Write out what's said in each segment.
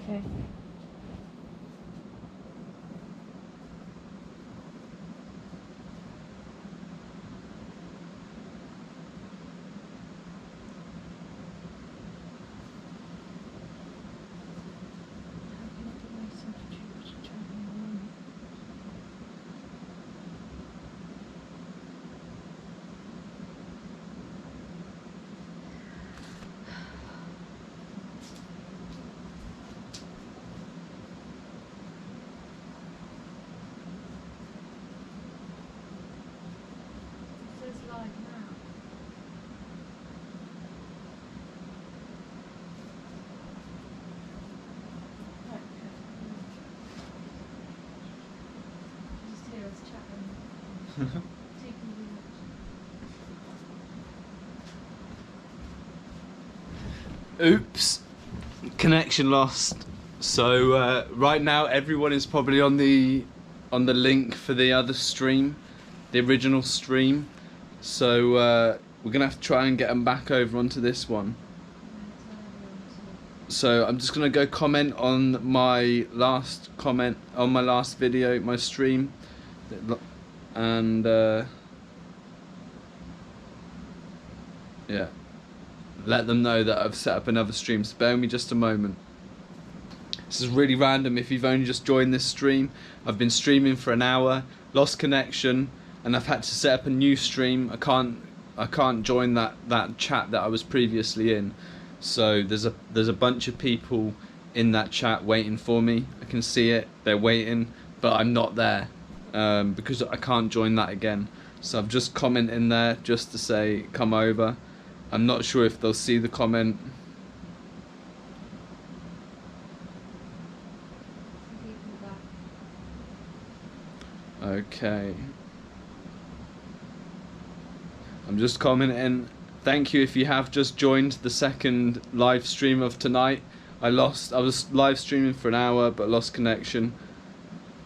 Okay. Oops, connection lost. So right now everyone is probably on the link for the other stream, the original stream. So we're gonna have to try and get them back over onto this one. So I'm just gonna go comment on my last comment on my last video, my stream, and yeah, let them know that I've set up another stream. So bear with me just a moment. This is really random. If you've only just joined this stream, I've been streaming for an hour, lost connection, and I've had to set up a new stream. I can't join that chat that I was previously in. So there's a bunch of people in that chat waiting for me. I can see it. They're waiting, but I'm not there because I can't join that again. So I've just commented there just to say come over. I'm not sure if they'll see the comment. Okay. I'm just commenting. Thank you if you have just joined the second live stream of tonight. I was live streaming for an hour but lost connection.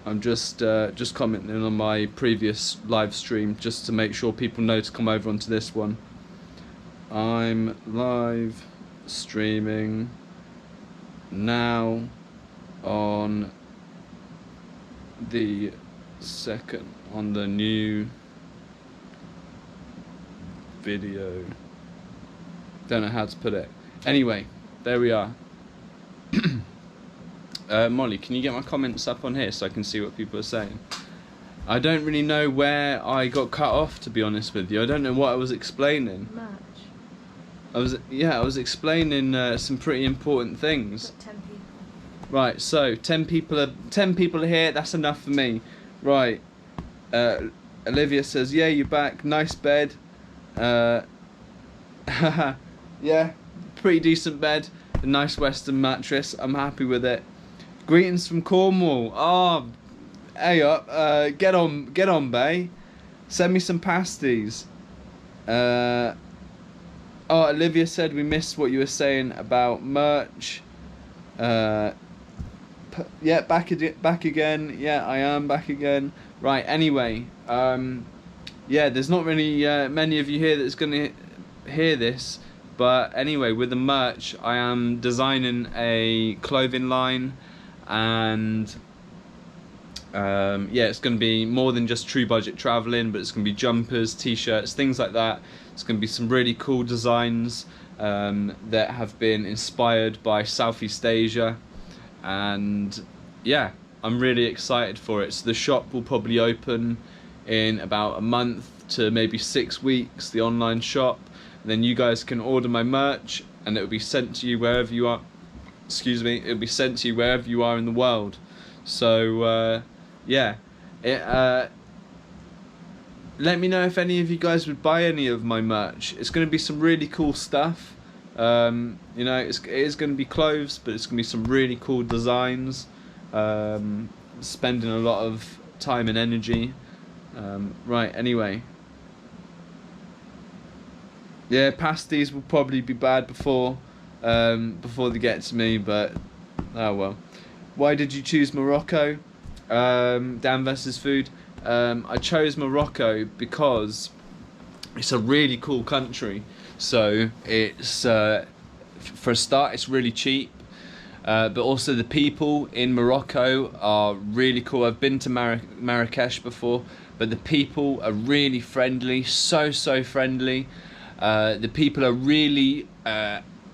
I'm just commenting on my previous live stream just to make sure people know to come over onto this one. I'm live streaming now on the new video. Don't know how to put it. Anyway, there we are. Molly, can you get my comments up on here so I can see what people are saying? I don't really know where I got cut off, to be honest with you. I don't know what I was explaining. I was explaining some pretty important things. 10 people. Right, so 10 people are here. That's enough for me. Right. Olivia says, "Yeah, you're back. Nice bed." Yeah, pretty decent bed. A nice Western mattress. I'm happy with it. Greetings from Cornwall. Oh, hey up. Get on, bae. Send me some pasties. Oh, Olivia said we missed what you were saying about merch. Yeah, back again. Yeah, I am back again. Right, anyway, yeah, there's not really many of you here that's going to hear this. But anyway, with the merch, I am designing a clothing line. And yeah, it's going to be more than just true budget traveling, but it's going to be jumpers, t-shirts, things like that. It's going to be some really cool designs that have been inspired by Southeast Asia, and yeah, I'm really excited for it. So the shop will probably open in about a month to maybe 6 weeks, the online shop. And then you guys can order my merch and it will be sent to you wherever you are. Excuse me, it'll be sent to you wherever you are in the world. So yeah, let me know if any of you guys would buy any of my merch. It's going to be some really cool stuff. You know, it is going to be clothes, but it's going to be some really cool designs. Spending a lot of time and energy. Right, anyway. Yeah, pasties will probably be bad before they get to me, but oh well. Why did you choose Morocco? Dan vs Food. I chose Morocco because it's a really cool country. So it's for a start, it's really cheap. But also the people in Morocco are really cool. I've been to Marrakesh before, but the people are really friendly, so friendly. The people are really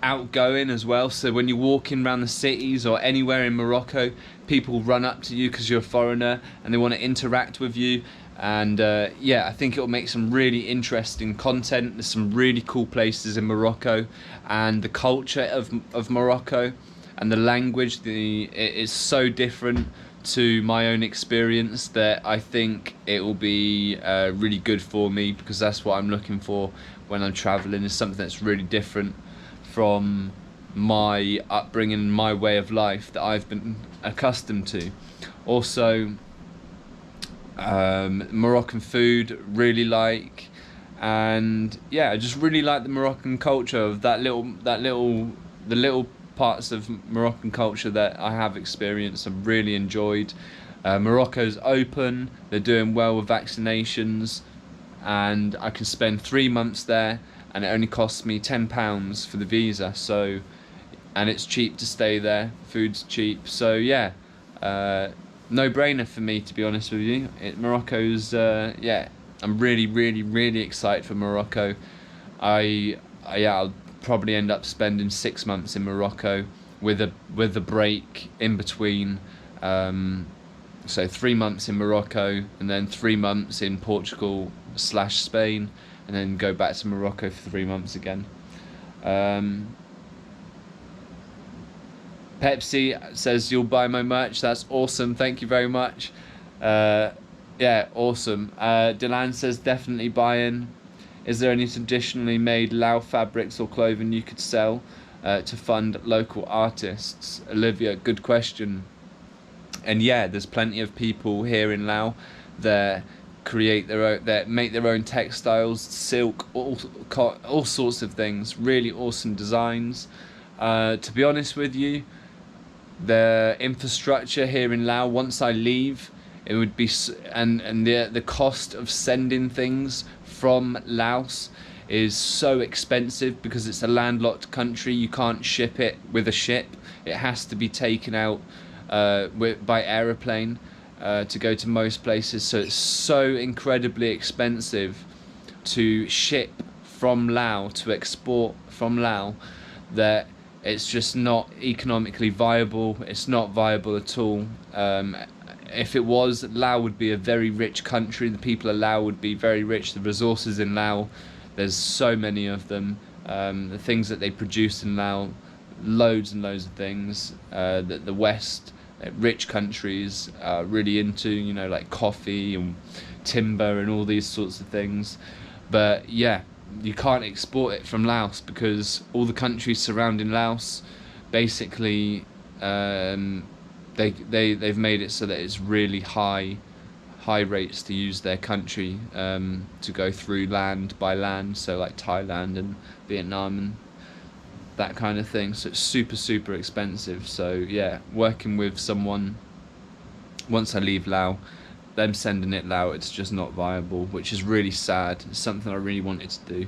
outgoing as well, so when you're walking around the cities or anywhere in Morocco, people run up to you because you're a foreigner and they want to interact with you. And yeah, I think it'll make some really interesting content. There's some really cool places in Morocco, and the culture of Morocco and the language, it is so different to my own experience that I think it will be really good for me, because that's what I'm looking for when I'm traveling, is something that's really different from my upbringing, my way of life that I've been accustomed to. Also, Moroccan food, really like, and yeah, I just really like the Moroccan culture of the little parts of Moroccan culture that I have experienced. I've really enjoyed. Morocco's open, they're doing well with vaccinations, and I can spend 3 months there, and it only costs me £10 for the visa. So, and it's cheap to stay there. Food's cheap. So yeah, no brainer for me, to be honest with you. Morocco's yeah, I'm really excited for Morocco. I'll probably end up spending 6 months in Morocco with a break in between. So 3 months in Morocco, and then 3 months in Portugal / Spain, and then go back to Morocco for 3 months again. Pepsi says you'll buy my merch. That's awesome. Thank you very much. Yeah, awesome. Delan says definitely buying. Is there any traditionally made Lao fabrics or clothing you could sell to fund local artists? Olivia, good question. And yeah, there's plenty of people here in Laos that create their own, that make their own textiles, silk, all sorts of things. Really awesome designs. To be honest with you, the infrastructure here in Laos, once I leave, it would be, and the cost of sending things from Laos is so expensive because it's a landlocked country. You can't ship it with a ship. It has to be taken out by aeroplane to go to most places. So it's so incredibly expensive to ship from Laos, to export from Laos, that it's just not economically viable. It's not viable at all. If it was, Laos would be a very rich country. The people of Laos would be very rich. The resources in Laos, there's so many of them. The things that they produce in Laos, loads and loads of things that the West, rich countries are really into, you know, like coffee and timber and all these sorts of things. But yeah, you can't export it from Laos because all the countries surrounding Laos basically they've made it so that it's really high rates to use their country to go through land by land, so like Thailand and Vietnam and that kind of thing. So it's super expensive. So yeah, working with someone, once I leave Laos, them sending it Laos, it's just not viable, which is really sad. It's something I really wanted to do.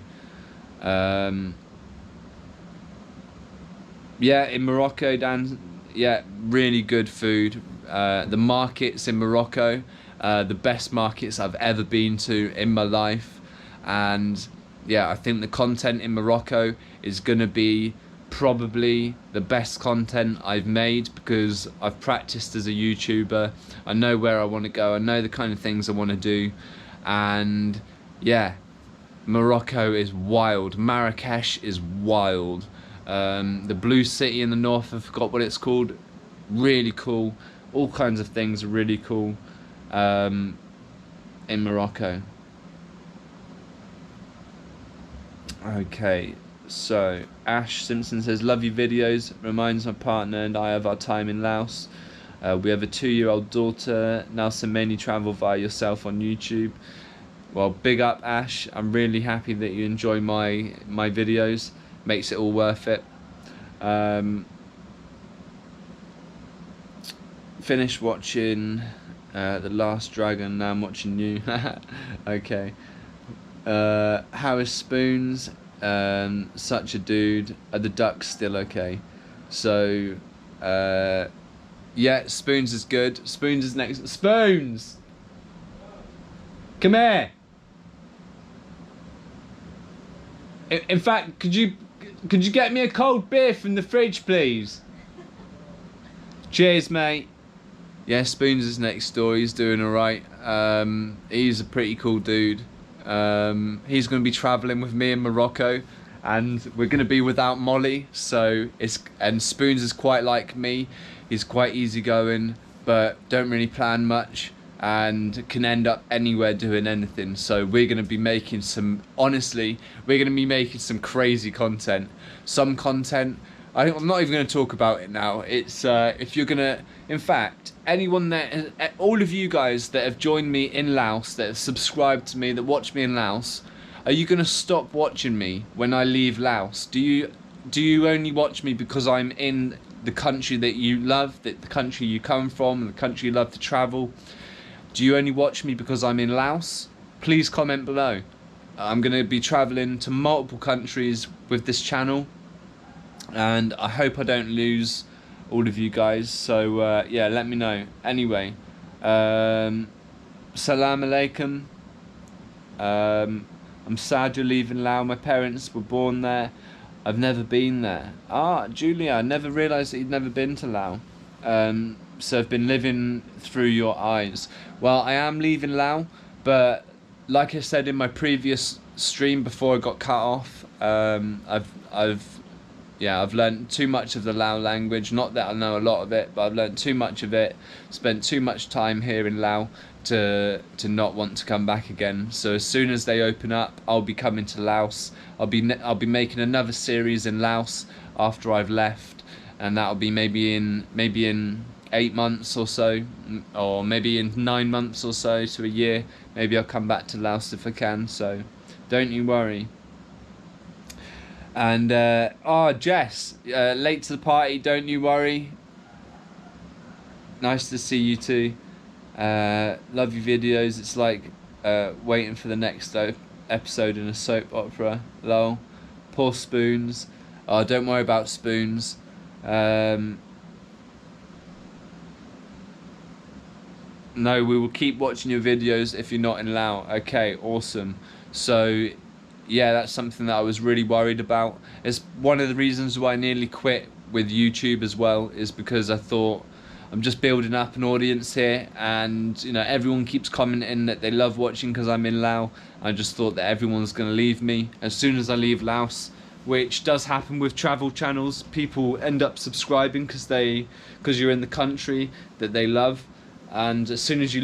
Yeah, in Morocco, Dan, yeah, really good food. The markets in Morocco, the best markets I've ever been to in my life. And yeah, I think the content in Morocco is going to be probably the best content I've made, because I've practiced as a YouTuber. I know where I want to go. I know the kind of things I want to do. And yeah, Morocco is wild. Marrakesh is wild. The blue city in the north, I forgot what it's called. Really cool. All kinds of things are really cool in Morocco. Okay, so Ash Simpson says, love your videos, reminds my partner and I of our time in Laos. We have a 2-year-old daughter. Now so many travel via yourself on YouTube. Well, big up Ash. I'm really happy that you enjoy my videos. Makes it all worth it. Finished watching The Last Dragon, now I'm watching you. Okay. How is Spoons? Such a dude. Are the ducks still okay? So Yeah, Spoons is good. Spoons is next. Spoons! Come here! In fact, could you get me a cold beer from the fridge, please? Cheers, mate. Yeah, Spoons is next door. He's doing alright. He's a pretty cool dude. He's going to be travelling with me in Morocco, and we're going to be without Molly. So and Spoons is quite like me. He's quite easygoing, but don't really plan much, and can end up anywhere doing anything. So we're going to be making some. Honestly, we're going to be making some crazy content. Some content. I'm not even going to talk about it now. It's if you're gonna, in fact, anyone that, all of you guys that have joined me in Laos, that have subscribed to me, that watch me in Laos, are you going to stop watching me when I leave Laos? Do you only watch me because I'm in the country that you love, the country you come from, the country you love to travel? Do you only watch me because I'm in Laos? Please comment below. I'm going to be traveling to multiple countries with this channel, and I hope I don't lose all of you guys. So yeah, let me know. Anyway, salam alaikum. I'm sad you're leaving Laos. My parents were born there. I've never been there. Julia, I never realised that you'd never been to Laos. So I've been living through your eyes. Well, I am leaving Laos, but like I said in my previous stream before I got cut off, I've learned too much of the Lao language. Not that I know a lot of it, but I've learned too much of it. Spent too much time here in Laos to not want to come back again. So as soon as they open up, I'll be coming to Laos. I'll be making another series in Laos after I've left, and that'll be maybe in 8 months or so, or maybe in 9 months or so to a year. Maybe I'll come back to Laos if I can. So don't you worry. And Jess, late to the party, don't you worry. Nice to see you too. Love your videos. It's like waiting for the next episode in a soap opera. Lol. Poor Spoons. Oh, don't worry about Spoons. No, we will keep watching your videos if you're not in Laos. Okay, awesome. So yeah, that's something that I was really worried about. It's one of the reasons why I nearly quit with YouTube as well, is because I thought I'm just building up an audience here, and you know, everyone keeps commenting that they love watching because I'm in Laos. I just thought that everyone's going to leave me as soon as I leave Laos, which does happen with travel channels. People end up subscribing because you're in the country that they love, and as soon as you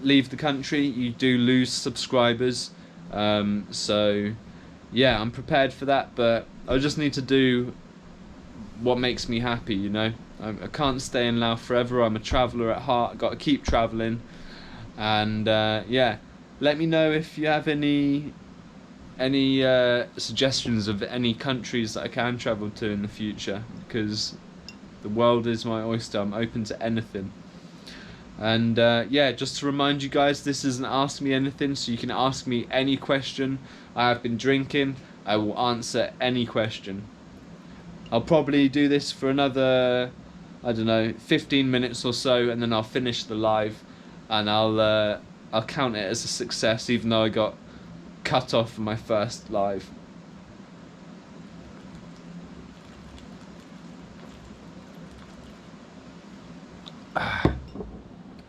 leave the country, you do lose subscribers. So yeah, I'm prepared for that, but I just need to do what makes me happy, you know. I can't stay in Laos forever. I'm a traveller at heart. I've got to keep travelling. And yeah, let me know if you have any suggestions of any countries that I can travel to in the future, because the world is my oyster. I'm open to anything. And yeah, just to remind you guys, this isn't Ask Me Anything, so you can ask me any question. I have been drinking. I will answer any question. I'll probably do this for another, I don't know, 15 minutes or so, and then I'll finish the live, and I'll count it as a success, even though I got cut off from my first live.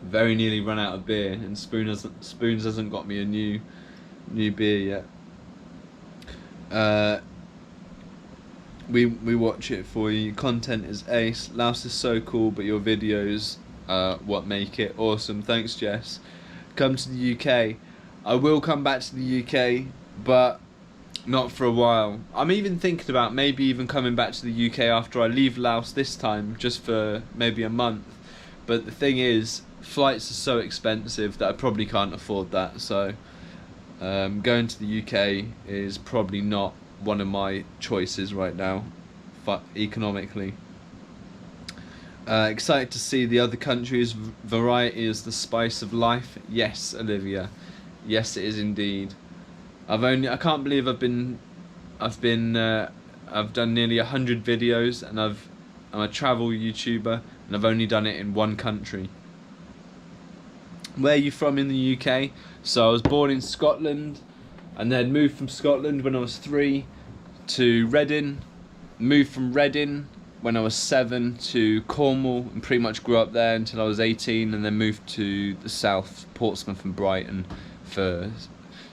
Very nearly run out of beer, and Spoons hasn't got me a new beer yet. We watch it for you. Content is ace. Laos is so cool, but your videos what make it awesome. Thanks, Jess. Come to the UK. I will come back to the UK, but not for a while. I'm even thinking about maybe even coming back to the UK after I leave Laos this time, just for maybe a month. But the thing is, flights are so expensive that I probably can't afford that. So going to the UK is probably not one of my choices right now, economically. Excited to see the other countries. Variety is the spice of life. Yes, Olivia. Yes, it is indeed. I can't believe I've done nearly 100 videos, and I've I'm a travel YouTuber, and I've only done it in one country. Where are you from in the UK? So I was born in Scotland, and then moved from Scotland when I was 3 to Reading. Moved from Reading when I was 7 to Cornwall, and pretty much grew up there until I was 18, and then moved to the south, Portsmouth and Brighton, for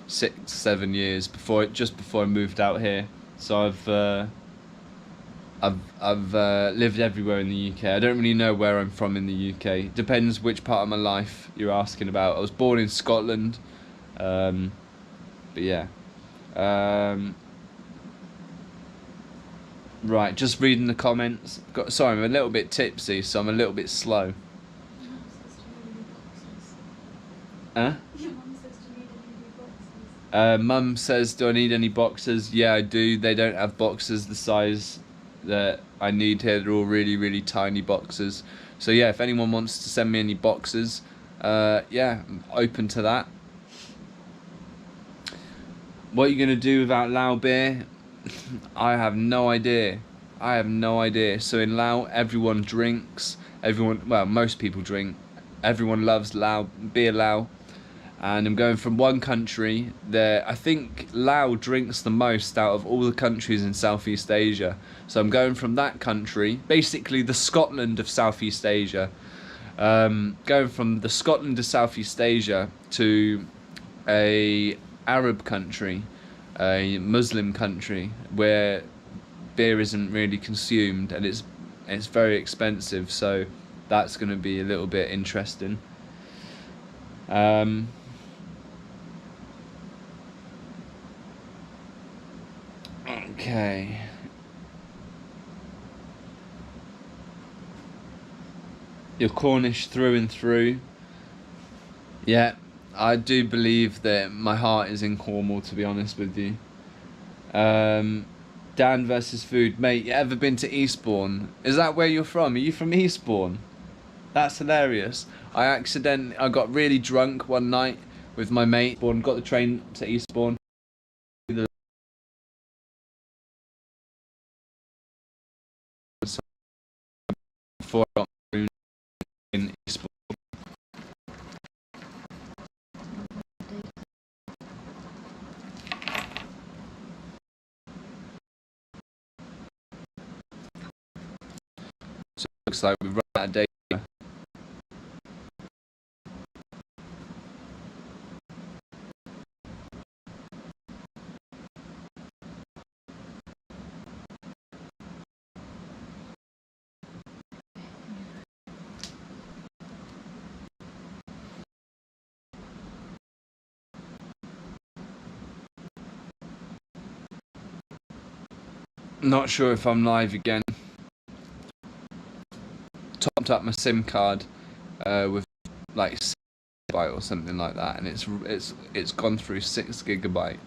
6-7 years just before I moved out here. So I've lived everywhere in the UK. I don't really know where I'm from in the UK. Depends which part of my life you're asking about. I was born in Scotland, but yeah. Right, just reading the comments. Sorry, I'm a little bit tipsy, so I'm a little bit slow. Huh? Mum says, do I need any boxes? Yeah, I do. They don't have boxes the size that I need here. They're all really, really tiny boxes. So yeah, if anyone wants to send me any boxes, yeah, I'm open to that. What are you going to do without Lao beer? I have no idea. I have no idea. So in Laos, everyone drinks. Well, most people drink. Everyone loves beer Lao. And I'm going from one country there. I think Laos drinks the most out of all the countries in Southeast Asia. So I'm going from that country, basically the Scotland of Southeast Asia. Going from the Scotland of Southeast Asia to a Arab country, a Muslim country, where beer isn't really consumed, and it's very expensive. So that's going to be a little bit interesting. Okay. You're Cornish through and through. Yeah, I do believe that my heart is in Cornwall, to be honest with you. Dan versus food. Mate, you ever been to Eastbourne? Is that where you're from? Are you from Eastbourne? That's hilarious. I got really drunk one night with my mate. Got the train to Eastbourne. Before I got in Eastbourne. So it looks like we've run out of data. Not sure if I'm live again. Topped up my SIM card with like 6 GB or something like that, and it's gone through 6 GB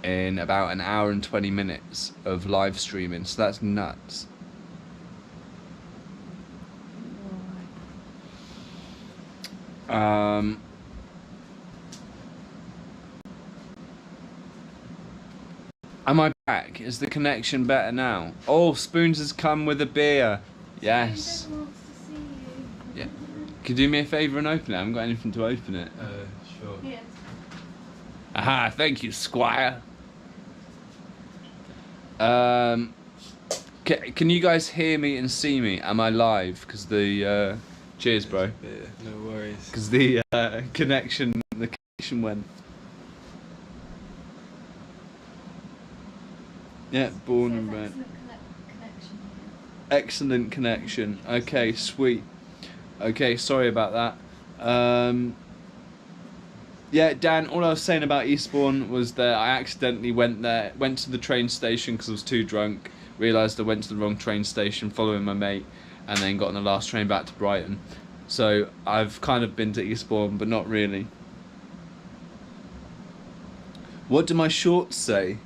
in about an hour and 20 minutes of live streaming. So that's nuts. Am I back? Is the connection better now? Oh, Spoons has come with a beer. Yes. Yeah. Could you do me a favour and open it? I haven't got anything to open it. Sure. Yes. Aha, thank you, Squire. Can you guys hear me and see me? Am I live? Because the cheers, bro. Yeah, no worries. Because the connection went. Yeah, born and bred. Excellent connection. Okay, sweet. Okay, sorry about that. Yeah, Dan, all I was saying about Eastbourne was that I accidentally went to the train station because I was too drunk, realised I went to the wrong train station following my mate, and then got on the last train back to Brighton. So I've kind of been to Eastbourne, but not really. What do my shorts say?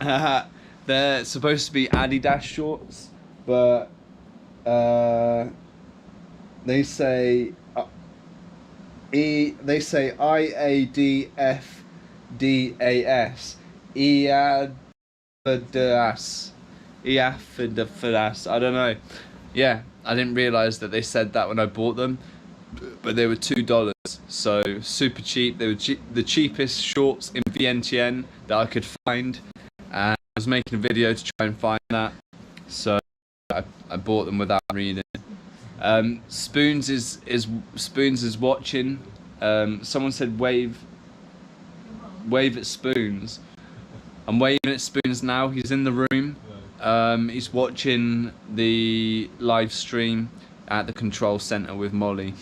They're supposed to be Adidas shorts, but they say IADFDAS, Iadadas, EF and the Fadas. I don't know. Yeah, I didn't realise that they said that when I bought them, but they were $2, so super cheap. They were the cheapest shorts in Vientiane that I could find, and I was making a video to try and find that, so I bought them without reading. Spoons is watching. Someone said wave at Spoons. I'm waving at Spoons now. He's in the room. He's watching the live stream at the control center with Molly.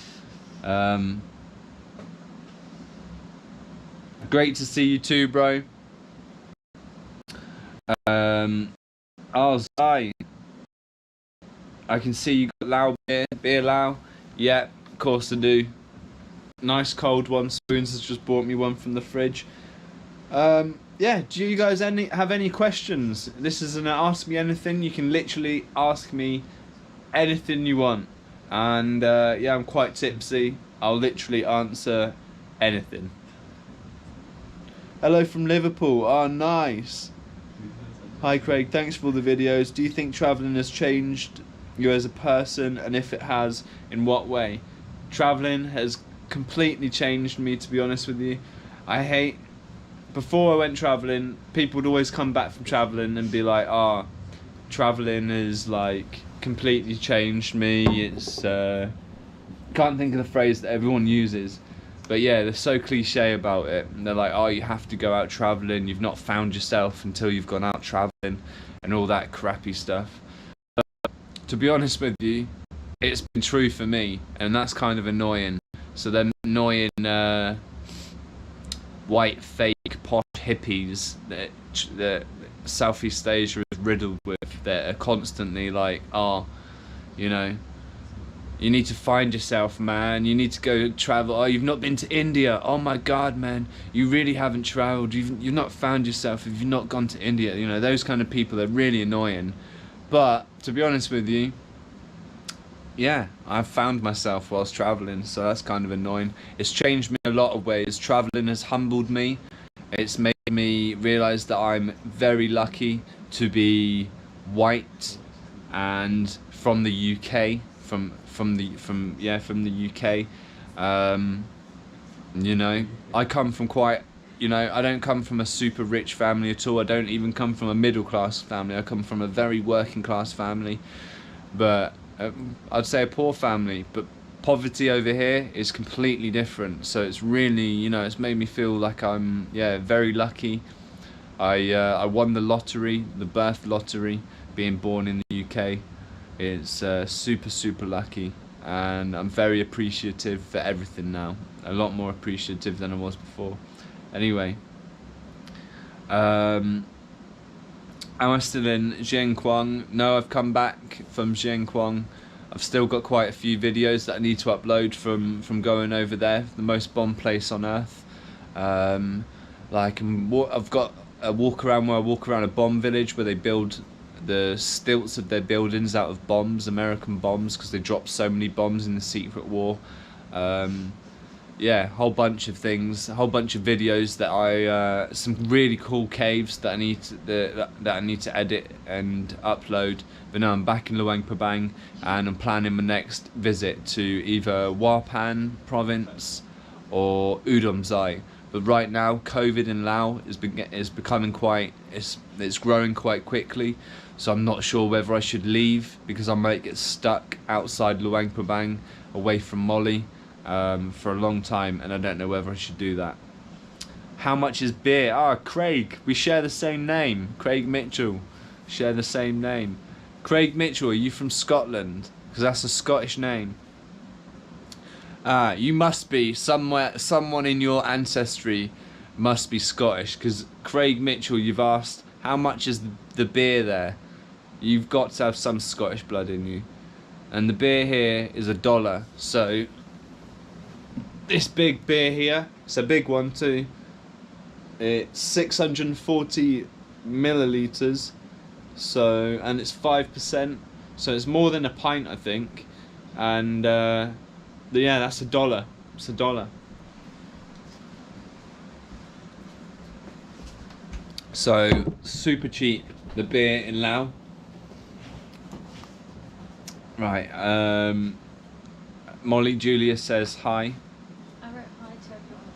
Great to see you too, bro. Oh, Zai, I can see you got Lao beer Lao. Yeah, of course I do. Nice cold one. Spoons has just bought me one from the fridge. Yeah, do you guys have any questions? This is an ask me anything. You can literally ask me anything you want. And yeah, I'm quite tipsy. I'll literally answer anything. Hello from Liverpool. Oh, nice. Hi Craig, thanks for all the videos. Do you think travelling has changed you as a person, and if it has, in what way? Travelling has completely changed me, to be honest with you. Before I went travelling, people would always come back from travelling and be like, travelling has like completely changed me. It's can't think of the phrase that everyone uses, but yeah, they're so cliche about it. And they're like, you have to go out travelling, you've not found yourself until you've gone out travelling, and all that crappy stuff. But to be honest with you, it's been true for me, and that's kind of annoying. So them annoying white fake posh hippies that Southeast Asia is riddled with, that are constantly like, you know, you need to find yourself, man, you need to go travel. You've not been to India. Oh my god, man, you really haven't traveled. You've not found yourself if you've not gone to India. You know, those kind of people are really annoying. But to be honest with you, yeah, I've found myself whilst travelling, so that's kind of annoying. It's changed me in a lot of ways. Travelling has humbled me. It's made me realise that I'm very lucky to be white and from the UK, from the UK. You know, I come from quite, you know, I don't come from a super rich family at all. I don't even come from a middle class family. I come from a very working class family, but I'd say a poor family. But poverty over here is completely different. So it's really, you know, it's made me feel like I'm, very lucky. I won the lottery, the birth lottery, being born in the UK. It's super lucky, and I'm very appreciative for everything now. A lot more appreciative than I was before. Anyway, am I still in Jianquang? No, I've come back from Jianquang. I've still got quite a few videos that I need to upload from going over there, the most bomb place on earth. I've got a walk around where I walk around a bomb village where they build the stilts of their buildings out of bombs, American bombs, because they dropped so many bombs in the Secret War. Yeah, a whole bunch of things, a whole bunch of videos that some really cool caves that I need to edit and upload. But now I'm back in Luang Prabang, and I'm planning my next visit to either Hua-Pan province or Udomzai. But right now, COVID in Laos is becoming it's growing quite quickly. So I'm not sure whether I should leave, because I might get stuck outside Luang Prabang away from Molly for a long time, and I don't know whether I should do that. How much is beer? Craig, we share the same name. Craig Mitchell, share the same name. Craig Mitchell, are you from Scotland? Because that's a Scottish name. You must be someone in your ancestry must be Scottish, because Craig Mitchell, you've asked how much is the beer there. You've got to have some Scottish blood in you. And the beer here is $1. So this big beer here, it's a big one too. It's 640 milliliters. So, and it's 5%. So it's more than a pint, I think. And yeah, that's $1. It's $1. So super cheap, the beer in Laos. Right. Molly Julia says hi. I wrote hi to everyone.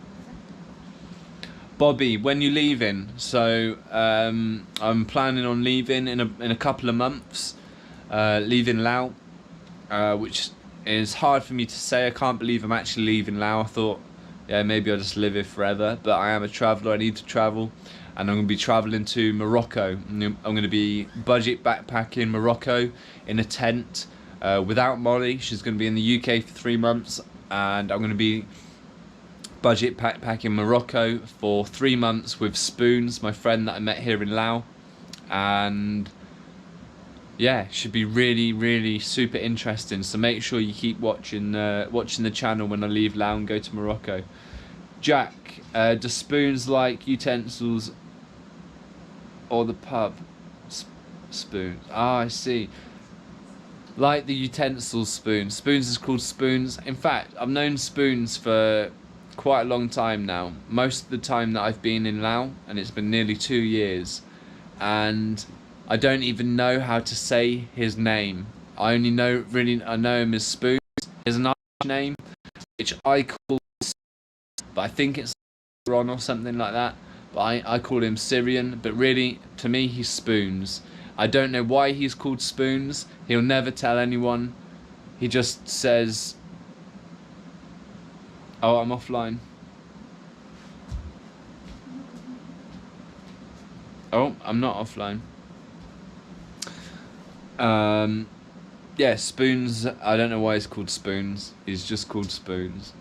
Bobby, when you leaving? So I'm planning on leaving in a couple of months. Leaving Laos, which is hard for me to say. I can't believe I'm actually leaving Laos. I thought, yeah, maybe I'll just live here forever. But I am a traveller. I need to travel, and I'm going to be travelling to Morocco. I'm going to be budget backpacking Morocco in a tent without Molly. She's going to be in the UK for 3 months, and I'm going to be budget backpacking Morocco for 3 months with Spoons, my friend that I met here in Laos, and yeah, should be really, really super interesting. So make sure you keep watching the channel when I leave Laos and go to Morocco. Jack, do Spoons like utensils or the pub? Spoons. Ah, I see. Like the utensils Spoons. Spoons is called Spoons. In fact, I've known Spoons for quite a long time now. Most of the time that I've been in Laos, and it's been nearly 2 years, and I don't even know how to say his name. I know him as Spoons. There's an Irish name which I call, but I think it's Ron or something like that. But I call him Syrian. But really, to me, he's Spoons. I don't know why he's called Spoons. He'll never tell anyone. He just says, "Oh, I'm offline." Oh, I'm not offline. Yeah, Spoons. I don't know why he's called Spoons. He's just called Spoons.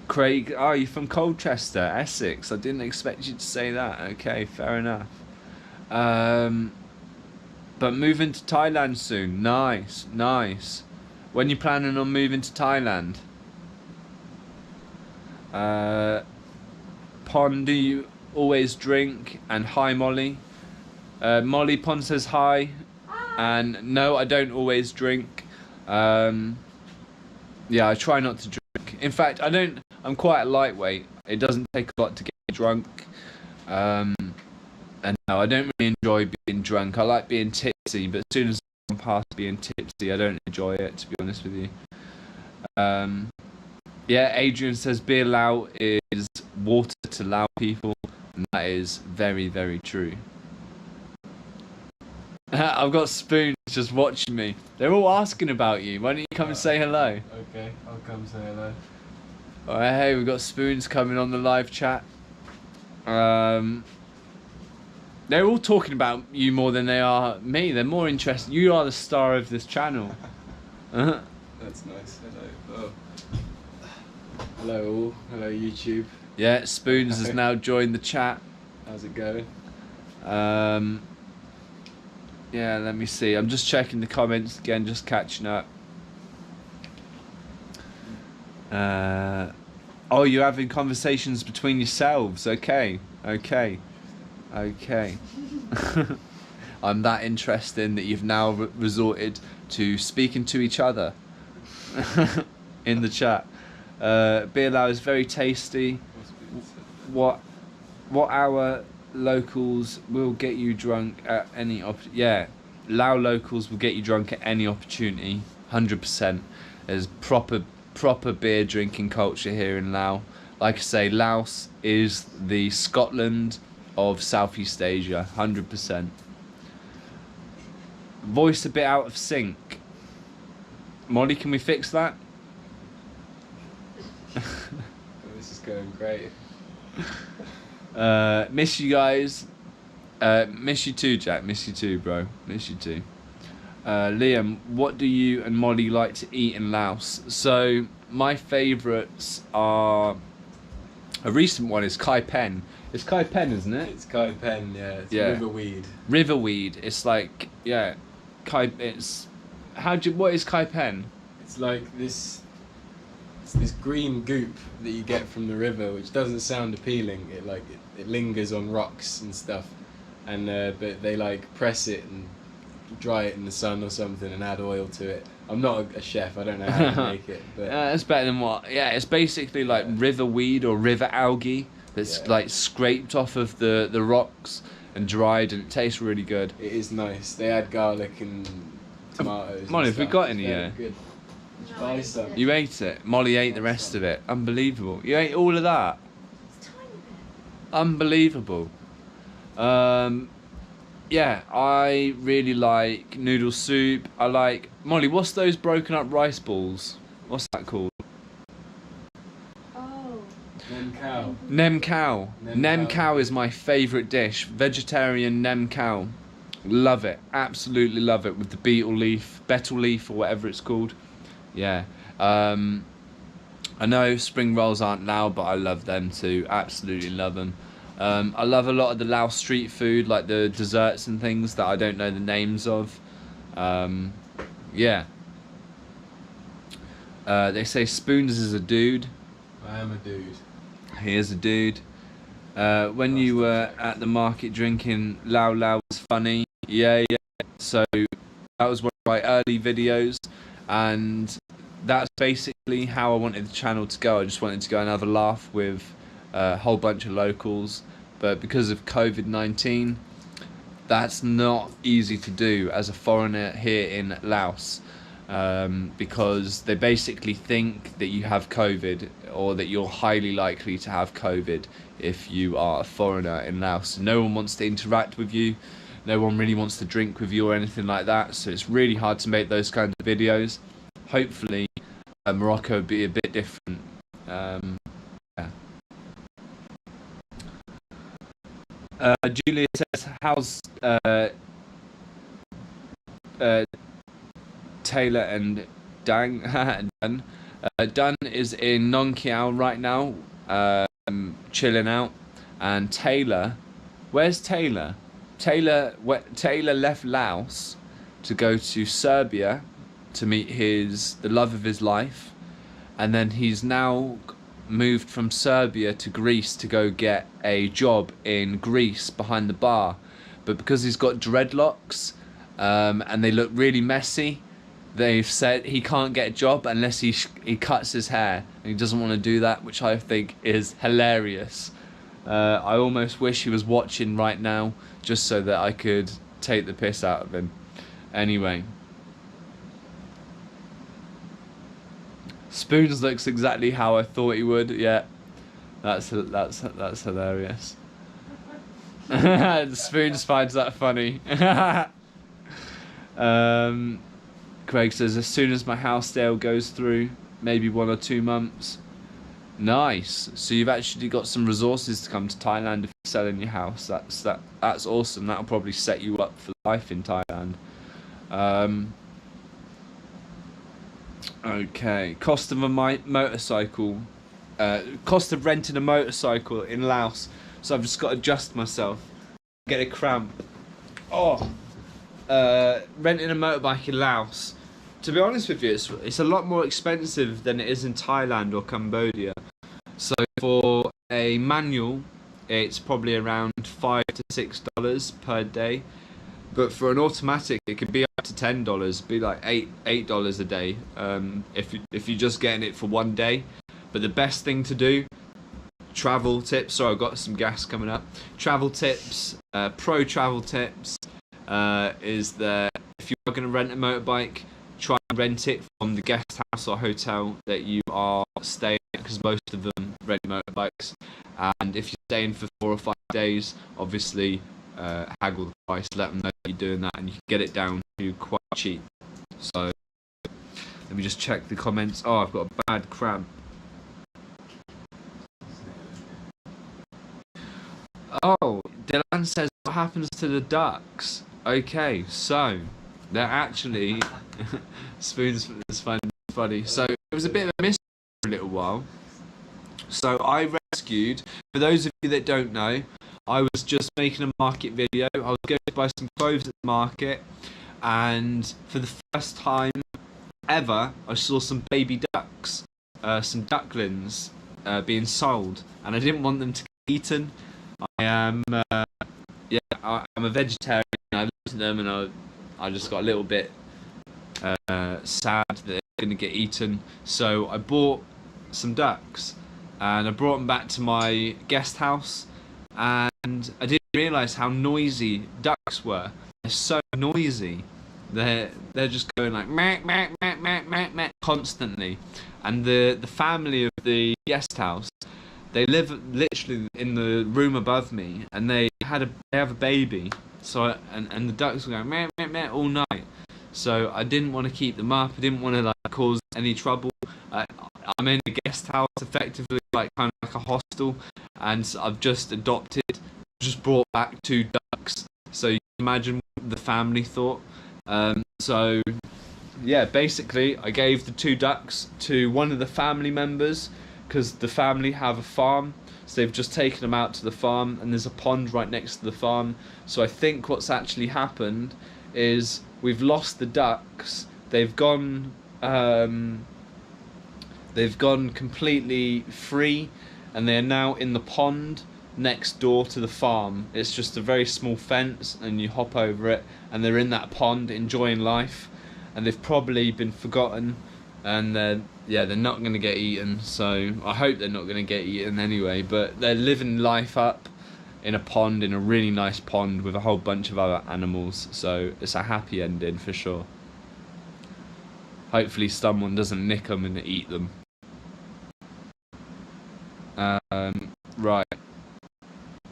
Craig, oh, you're from Colchester, Essex. I didn't expect you to say that. Okay, fair enough. But moving to Thailand soon. Nice, nice. When you planning on moving to Thailand? Pon, do you always drink? And hi, Molly. Molly Pon says hi. And no, I don't always drink. Yeah, I try not to drink. In fact, I'm quite a lightweight. It doesn't take a lot to get drunk. And no, I don't really enjoy being drunk. I like being tipsy, but as soon as I'm past being tipsy, I don't enjoy it, to be honest with you. Yeah, Adrian says beer Lao is water to Lao people, and that is very, very true. I've got Spoons just watching me. They're all asking about you. Why don't you come and say hello? Okay, I'll come say hello. Alright, hey, we've got Spoons coming on the live chat. They're all talking about you more than they are me. They're more interested. You are the star of this channel. That's nice. Hello. Oh. Hello all. Hello YouTube. Yeah, Spoons has now joined the chat. How's it going? Yeah, let me see. I'm just checking the comments again, just catching up. Oh, you're having conversations between yourselves. Okay. I'm that interesting that you've now resorted to speaking to each other in the chat. Beer Lao is very tasty. What our locals will get you drunk at any yeah, Lao locals will get you drunk at any opportunity. 100%. There's proper beer drinking culture here in Laos. Like I say, Laos is the Scotland of Southeast Asia. 100%. Voice a bit out of sync. Molly, can we fix that? This is going great. Miss you guys. Miss you too, Jack. Miss you too, bro. Miss you too. Liam, what do you and Molly like to eat in Laos? So my favourites are, a recent one is Kai Pen. It's Kai Pen, isn't it? It's Kai Pen, yeah. It's Yeah. riverweed. Riverweed. It's like, yeah, it's, what is Kai Pen? It's like this. It's this green goop that you get from the river, which doesn't sound appealing. It lingers on rocks and stuff, and but they like press it and dry it in the sun or something and add oil to it. I'm not a chef. I don't know how to make it, but It's better than what? Yeah, it's basically like river weed or river algae that's like scraped off of the rocks, and dried, and it tastes really good. It is nice. They add garlic and tomatoes. Molly, and have we stuff. got It's any very here? Good. No, Buy I some. didn't. You ate it. Molly ate the rest of it. Unbelievable. You ate all of that. It's a tiny bit. Unbelievable. Yeah, I really like noodle soup. I like Molly. What's those broken up rice balls? What's that called? Oh. Nem cow. Nem cow. Nem Nem cow. cow is my favourite dish. Vegetarian nem cow. Love it. Absolutely love it with the betel leaf or whatever it's called. Yeah. I know spring rolls aren't now, but I love them too. Absolutely love them. I love a lot of the Laos street food, like the desserts and things that I don't know the names of. Yeah. They say Spoons is a dude. I am a dude. He is a dude. When you were at the market drinking, Lao Lao was funny. Yeah. So that was one of my early videos, and that's basically how I wanted the channel to go. I just wanted to go and have a laugh with a whole bunch of locals, but because of COVID-19, that's not easy to do as a foreigner here in Laos, because they basically think that you have COVID, or that you're highly likely to have COVID if you are a foreigner in Laos. No one wants to interact with you, no one really wants to drink with you or anything like that, so it's really hard to make those kinds of videos. Hopefully Morocco will be a bit different. Julia says, how's Taylor and Dun? Dun is in Nong Kiao right now, chilling out. And Taylor, where's Taylor? Taylor left Laos to go to Serbia to meet the love of his life, and then he's now moved from Serbia to Greece to go get a job in Greece behind the bar. But because he's got dreadlocks, and they look really messy, they've said he can't get a job unless he cuts his hair, and he doesn't want to do that, which I think is hilarious. I almost wish he was watching right now just so that I could take the piss out of him. Anyway, Spoons looks exactly how I thought he would. Yeah, that's hilarious. Spoons finds that funny. Craig says, as soon as my house sale goes through, maybe 1 or 2 months. Nice. So you've actually got some resources to come to Thailand if you're selling your house. That's awesome. That'll probably set you up for life in Thailand. Okay. Cost of a motorcycle. Cost of renting a motorcycle in Laos. So I've just got to adjust myself. Get a cramp. Oh. Renting a motorbike in Laos. To be honest with you, it's a lot more expensive than it is in Thailand or Cambodia. So for a manual, it's probably around $5 to $6 per day. But for an automatic, it could be up to $10. Be like $8 a day. If you're just getting it for one day. But the best thing to do, travel tips. Sorry, I've got some gas coming up. Travel tips, pro travel tips, is that if you are going to rent a motorbike, try and rent it from the guest house or hotel that you are staying at, because most of them rent motorbikes. And if you're staying for 4 or 5 days, obviously haggle the price, let them know that you're doing that, and you can get it down to quite cheap. So let me just check the comments. Oh, I've got a bad cramp. Oh, Dylan says, what happens to the ducks? Okay, so they're actually Spoons is funny. So it was a bit of a mystery for a little while. So I rescued, for those of you that don't know, I was just making a market video. I was going to buy some clothes at the market, and for the first time ever, I saw some baby ducks, some ducklings being sold, and I didn't want them to get eaten. I'm a vegetarian. I looked at them and I just got a little bit sad that they're going to get eaten. So I bought some ducks and I brought them back to my guest house, and I didn't realise how noisy ducks were. They're so noisy. They're just going like meh, meh, meh, meh, meh, meh, constantly. And the family of the guest house, they live literally in the room above me, and they have a baby. So and the ducks were going meh, meh, meh all night. So I didn't want to keep them up. I didn't want to like cause any trouble. I'm in a guest house, effectively like kind of like a hostel, and I've just brought back 2 ducks. So you can imagine what the family thought. So yeah, basically I gave the 2 ducks to one of the family members, because the family have a farm, so they've just taken them out to the farm, and there's a pond right next to the farm. So I think what's actually happened is we've lost the ducks. They've gone completely free, and they're now in the pond next door to the farm. It's just a very small fence, and you hop over it, and they're in that pond enjoying life. And they've probably been forgotten, and they're not going to get eaten. So I hope they're not going to get eaten anyway, but they're living life up in a pond, in a really nice pond with a whole bunch of other animals. So it's a happy ending for sure. Hopefully someone doesn't nick them and eat them. Right.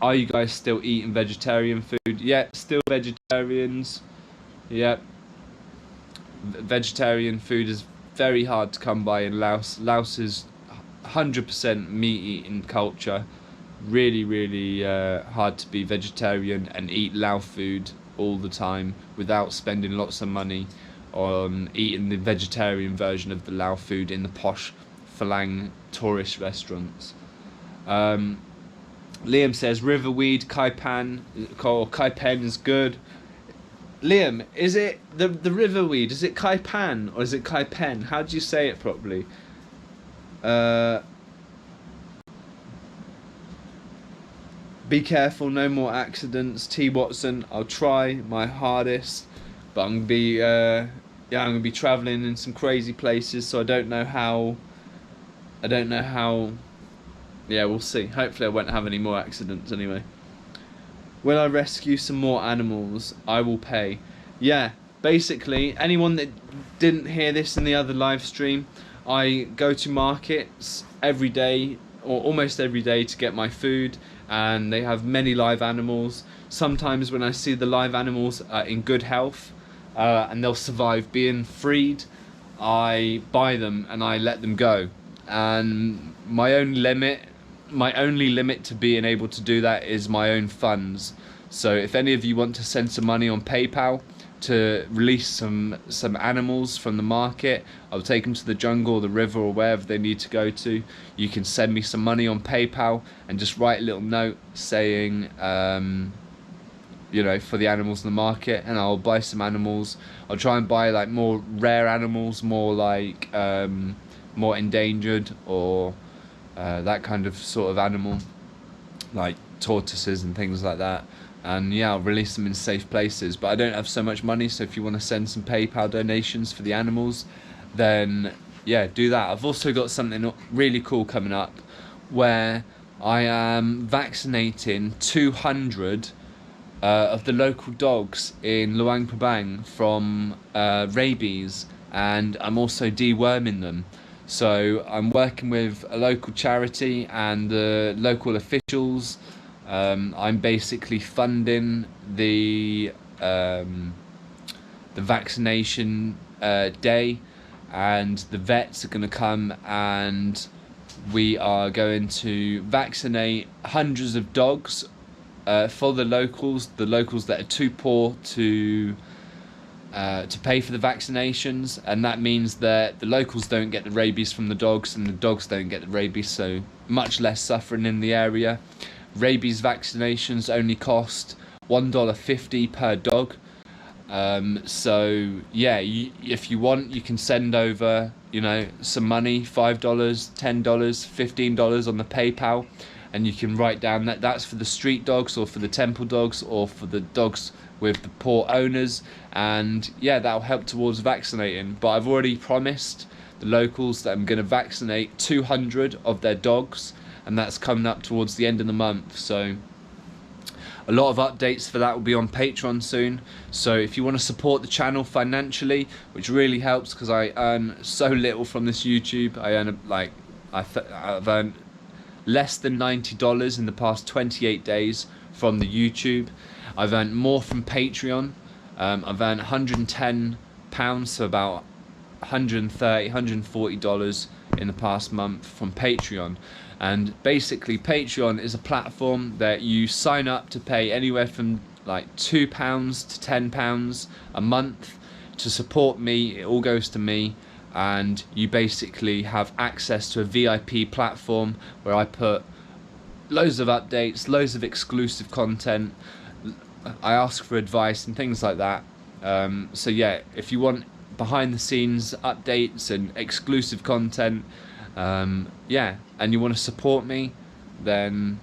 Are you guys still eating vegetarian food? Yeah, still vegetarians. Yep. Vegetarian food is very hard to come by in Laos. Laos is 100% meat eating culture. Really, really hard to be vegetarian and eat Lao food all the time without spending lots of money on eating the vegetarian version of the Lao food in the posh Falang tourist restaurants. Liam says riverweed, kaipan, or kaipen is good. Liam, is it the riverweed? Is it kaipan or is it kaipen? How do you say it properly? Be careful, no more accidents. T. Watson, I'll try my hardest, but I'm gonna be traveling in some crazy places, so I don't know how. Yeah, we'll see. Hopefully I won't have any more accidents anyway. When I rescue some more animals, I will pay. Yeah, basically, anyone that didn't hear this in the other live stream, I go to markets every day, or almost every day, to get my food, and they have many live animals. Sometimes when I see the live animals in good health, and they'll survive being freed, I buy them and I let them go. And my only limit to being able to do that is my own funds. So if any of you want to send some money on PayPal to release some animals from the market, I'll take them to the jungle or the river or wherever they need to go to. You can send me some money on PayPal and just write a little note saying you know, for the animals in the market, and I'll buy some animals. I'll try and buy like more rare animals, more like more endangered, or that kind of sort of animal, like tortoises and things like that. And yeah, I'll release them in safe places. But I don't have so much money, so if you want to send some PayPal donations for the animals, then yeah, do that. I've also got something really cool coming up where I am vaccinating 200 of the local dogs in Luang Prabang from rabies, and I'm also deworming them. So I'm working with a local charity and the local officials. I'm basically funding the vaccination day, and the vets are going to come, and we are going to vaccinate hundreds of dogs for the locals that are too poor to pay for the vaccinations. And that means that the locals don't get the rabies from the dogs, and the dogs don't get the rabies, so much less suffering in the area. Rabies vaccinations only cost $1.50 per dog. So yeah, if you want, you can send over, you know, some money, $5, $10, $15 on the PayPal, and you can write down that that's for the street dogs, or for the temple dogs, or for the dogs with the poor owners, and yeah, that'll help towards vaccinating. But I've already promised the locals that I'm going to vaccinate 200 of their dogs, and that's coming up towards the end of the month. So A lot of updates for that will be on Patreon soon. So if you want to support the channel financially, which really helps because I earn so little from this YouTube. I earn like I've earned less than $90 in the past 28 days from the YouTube. I've earned more from Patreon. I've earned £110, so about $130, $140 in the past month from Patreon. And basically Patreon is a platform that you sign up to pay anywhere from like £2 to £10 a month to support me. It all goes to me, and you basically have access to a VIP platform where I put loads of updates, loads of exclusive content. I ask for advice and things like that. So yeah, if you want behind the scenes updates and exclusive content, yeah, and you want to support me, then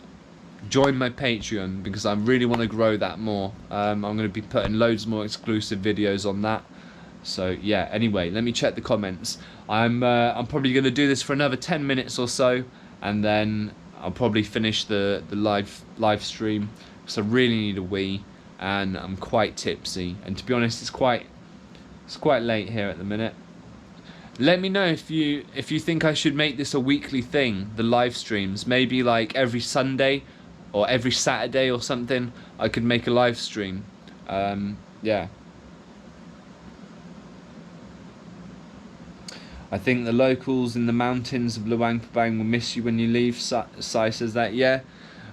join my Patreon, because I really want to grow that more. I'm going to be putting loads more exclusive videos on that. So yeah, anyway, let me check the comments. I'm probably going to do this for another 10 minutes or so, and then I'll probably finish the live stream, because I really need a wee, and I'm quite tipsy, and to be honest, it's quite late here at the minute. Let me know if you think I should make this a weekly thing, the live streams. Maybe like every Sunday or every Saturday or something, I could make a live stream. Yeah. I think the locals in the mountains of Luang Prabang will miss you when you leave. Sai says that. Yeah,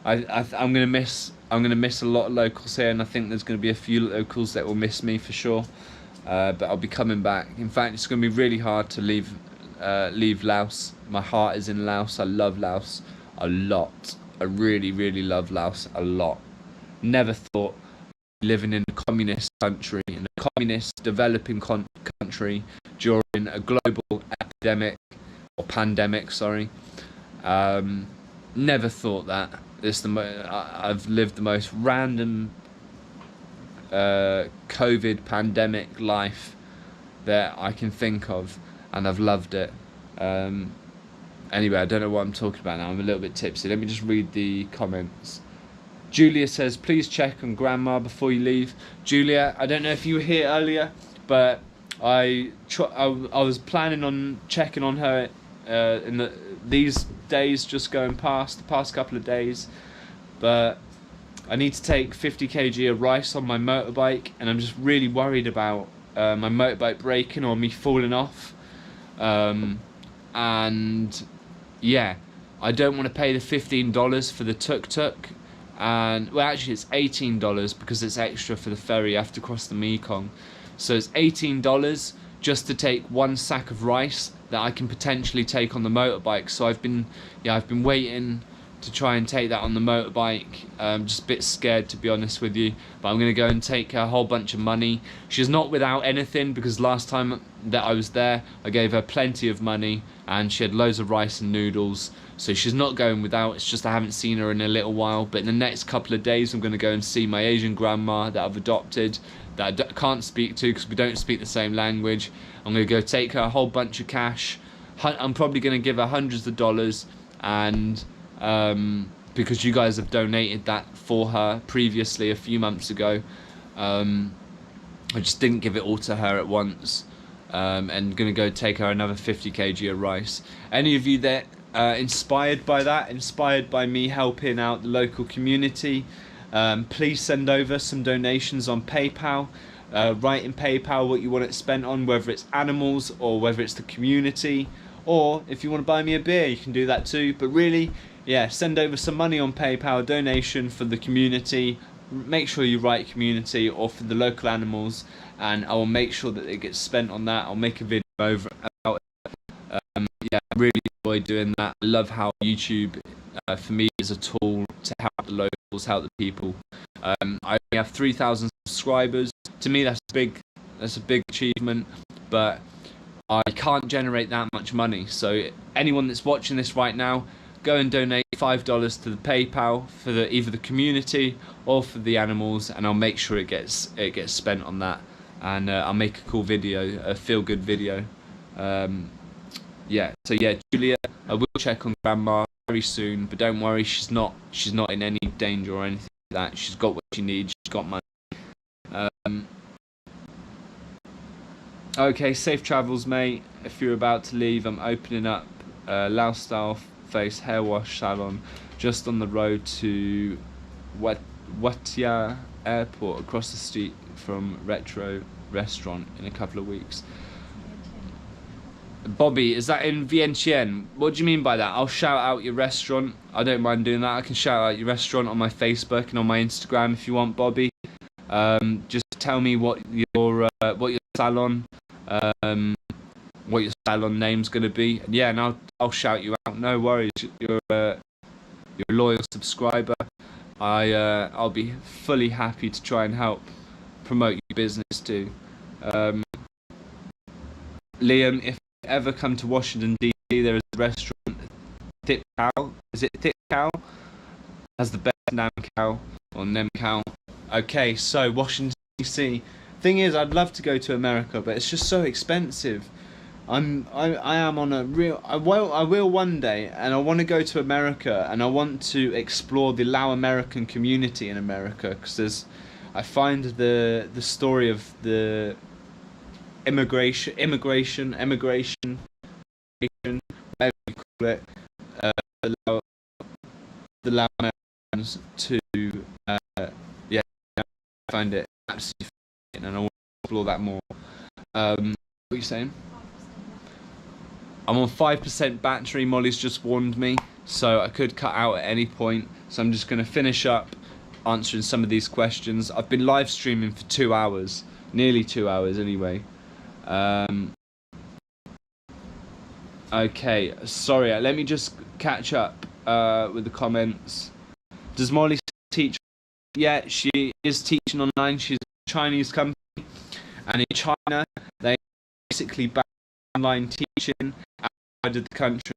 I'm gonna miss a lot of locals here, and I think there's gonna be a few locals that will miss me for sure. But I'll be coming back. In fact, it's gonna be really hard to leave Laos. My heart is in Laos. I love Laos a lot. I really love Laos a lot. Never thought living in a communist country, in a communist developing country during a global epidemic or pandemic, sorry. Never thought that. I've lived the most random COVID pandemic life that I can think of, and I've loved it. Anyway, I don't know what I'm talking about now. I'm a little bit tipsy. Let me just read the comments. Julia says, please check on Grandma before you leave. Julia, I don't know if you were here earlier, but I was planning on checking on her in these days just going past, the past couple of days, but I need to take 50 kg of rice on my motorbike, and I'm just really worried about my motorbike breaking or me falling off. And yeah, I don't want to pay the $15 for the tuk-tuk, and well, actually it's $18 because it's extra for the ferry. I have to cross the Mekong, so it's $18 just to take one sack of rice that I can potentially take on the motorbike. So I've been waiting to try and take that on the motorbike. Just a bit scared, to be honest with you, but I'm gonna go and take a whole bunch of money. She's not without anything, because last time that I was there I gave her plenty of money and she had loads of rice and noodles, so she's not going without. It's just I haven't seen her in a little while, but in the next couple of days I'm gonna go and see my Asian grandma that I've adopted, that I can't speak to because we don't speak the same language. I'm gonna go take her a whole bunch of cash. I'm probably gonna give her hundreds of dollars, and because you guys have donated that for her previously a few months ago, I just didn't give it all to her at once, and gonna go take her another 50 kg of rice. Any of you that inspired by that, inspired by me helping out the local community, please send over some donations on PayPal. Write in PayPal what you want it spent on, whether it's animals or whether it's the community, or if you want to buy me a beer you can do that too, but really, yeah, send over some money on PayPal, donation for the community. Make sure you write community or for the local animals, and I will make sure that it gets spent on that. I'll make a video over about it. Yeah, I really enjoy doing that. I love how YouTube for me is a tool to help the locals, help the people. I only have 3,000 subscribers. To me that's a big achievement, but I can't generate that much money. So anyone that's watching this right now, go and donate $5 to the PayPal for either the community or for the animals, and I'll make sure it gets spent on that, and I'll make a cool video, a feel-good video. Yeah, so yeah, Julia, I will check on Grandma very soon, but don't worry, she's not in any danger or anything. that. She's got what she needs. She's got money. Okay, safe travels, mate. If you're about to leave, I'm opening up Laos style face hair wash salon just on the road to Watia Airport, across the street from Retro Restaurant in a couple of weeks. Bobby, is that in Vientiane? What do you mean by that? I'll shout out your restaurant. I don't mind doing that. I can shout out your restaurant on my Facebook and on my Instagram if you want, Bobby. Just tell me what your salon name's gonna be. And yeah, and I'll shout you out. No worries. You're a loyal subscriber. I'll be fully happy to try and help promote your business too. Liam, if you ever come to Washington DC, there is a restaurant, Thip Cow. Is it Thip Cow? Has the best Nam Cow or Nem Cow. Okay, so Washington DC. Thing is, I'd love to go to America, but it's just so expensive. I am on a real. I will one day, and I want to go to America, and I want to explore the Lao American community in America, because I find the story of the immigration, whatever you call it, the Lao Americans to yeah, I find it absolutely fascinating, and I want to explore that more. What are you saying? I'm on 5% battery. Molly's just warned me, so I could cut out at any point. So I'm just going to finish up answering some of these questions. I've been live streaming for 2 hours, nearly 2 hours anyway. Okay, sorry, let me just catch up with the comments. Does Molly teach? Yeah, she is teaching online. She's a Chinese company, and in China they basically ban online teaching outside of the country,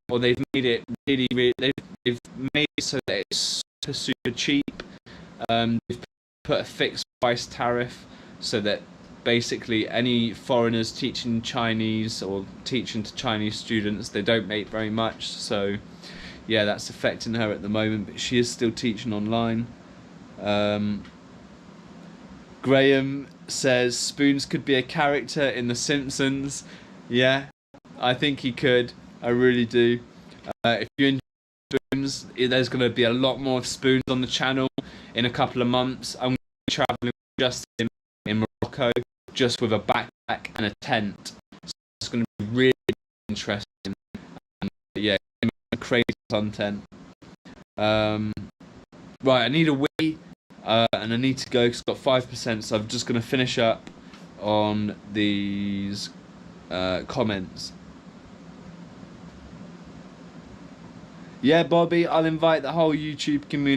or they've made it really they've made it so that it's super cheap. They've put a fixed price tariff so that basically any foreigners teaching Chinese or teaching to Chinese students, they don't make very much. So yeah, that's affecting her at the moment, but she is still teaching online. Graham says Spoons could be a character in The Simpsons. Yeah, I think he could. I really do. If you enjoy Spoons, there's going to be a lot more Spoons on the channel in a couple of months. I'm going to be travelling with Justin in Morocco, just with a backpack and a tent. So it's going to be really interesting. And yeah, crazy content. Right, I need a wee. And I need to go because I've got 5%, so I'm just going to finish up on these comments. Yeah, Bobby, I'll invite the whole YouTube community